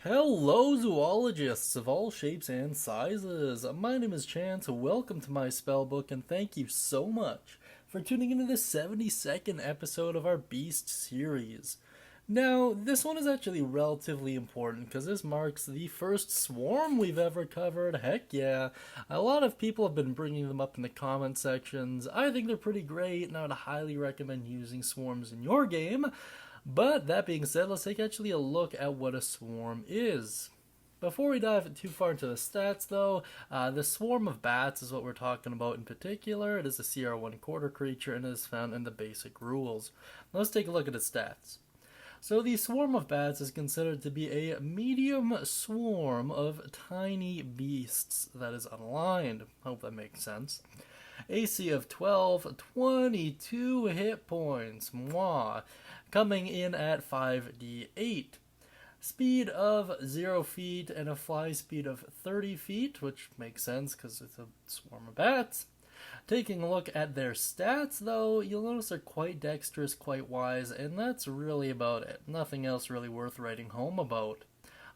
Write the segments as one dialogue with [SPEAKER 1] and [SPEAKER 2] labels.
[SPEAKER 1] Hello, zoologists of all shapes and sizes. My name is Chance. Welcome to my spellbook, and thank you so much for tuning into the 72nd episode of our Beast series. Now, this one is actually relatively important because this marks the first swarm we've ever covered. Heck yeah. A lot of people have been bringing them up in the comment sections. I think they're pretty great, and I would highly recommend using swarms in your game. But that being said, let's take actually a look at what a swarm is. Before we dive too far into the stats, though, the swarm of bats is what we're talking about in particular. It is a CR1 quarter creature and is found in the basic rules. Let's take a look at its stats. So the swarm of bats is considered to be a medium swarm of tiny beasts that is unaligned. Hope that makes sense. AC of 12, 22 hit points. Mwah. Coming in at 5d8. Speed of 0 feet and a fly speed of 30 feet, which makes sense because it's a swarm of bats. Taking a look at their stats, though, you'll notice they're quite dexterous, quite wise, and that's really about it. Nothing else really worth writing home about.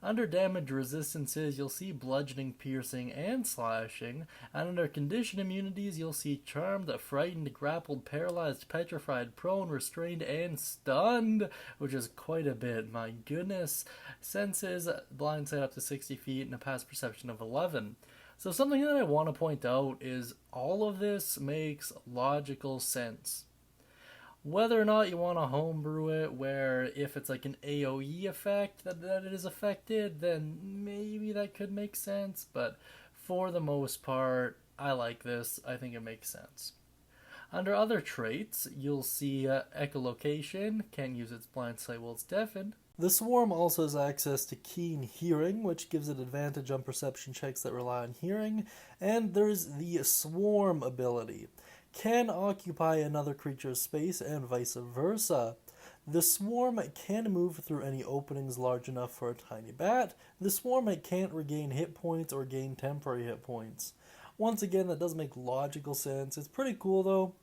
[SPEAKER 1] Under damage resistances, you'll see bludgeoning, piercing, and slashing, and under condition immunities, you'll see charmed, frightened, grappled, paralyzed, petrified, prone, restrained, and stunned, which is quite a bit, my goodness. Senses, blindsight up to 60 feet, and a passive perception of 11. So something that I want to point out is all of this makes logical sense. Whether or not you want to homebrew it, where if it's like an AoE effect that it is affected, then maybe that could make sense. But for the most part, I like this. I think it makes sense. Under other traits, you'll see Echolocation, can't use its blind sight while it's deafened. The swarm also has access to keen hearing, which gives it advantage on perception checks that rely on hearing. And there's the swarm ability. Can occupy another creature's space and vice versa. The swarm can move through any openings large enough for a tiny bat. The swarm can't regain hit points or gain temporary hit points. Once again, that does make logical sense. It's pretty cool though.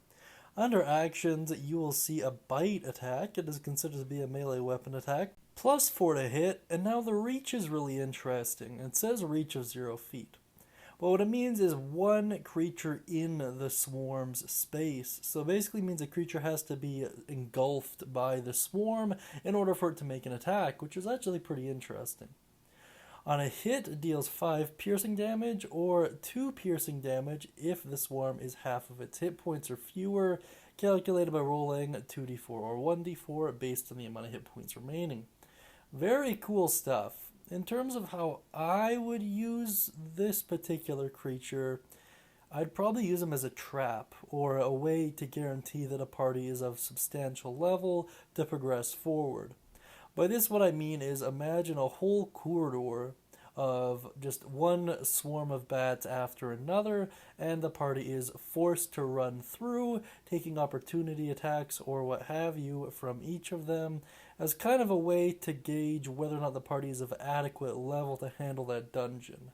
[SPEAKER 1] Under actions, you will see a bite attack. It is considered to be a melee weapon attack. Plus 4 to hit, and now the reach is really interesting. It says reach of 0 feet. But what it means is one creature in the swarm's space. So basically means a creature has to be engulfed by the swarm in order for it to make an attack, which is actually pretty interesting. On a hit, it deals 5 piercing damage or 2 piercing damage if the swarm is half of its hit points or fewer, calculated by rolling 2d4 or 1d4 based on the amount of hit points remaining. Very cool stuff. In terms of how I would use this particular creature, I'd probably use him as a trap or a way to guarantee that a party is of substantial level to progress forward. By this, what I mean is imagine a whole corridor of just one swarm of bats after another, and the party is forced to run through, taking opportunity attacks or what have you from each of them, as kind of a way to gauge whether or not the party is of adequate level to handle that dungeon.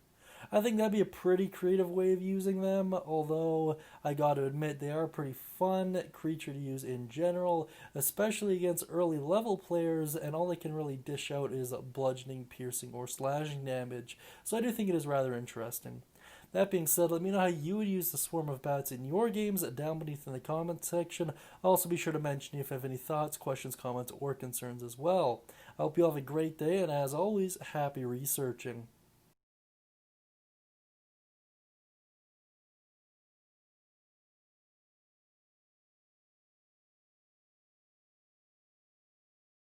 [SPEAKER 1] I think that'd be a pretty creative way of using them, although I gotta admit they are a pretty fun creature to use in general, especially against early level players, and all they can really dish out is bludgeoning, piercing, or slashing damage, so I do think it is rather interesting. That being said, let me know how you would use the swarm of bats in your games down beneath in the comments section. Also be sure to mention if you have any thoughts, questions, comments, or concerns as well. I hope you all have a great day, and as always, happy researching.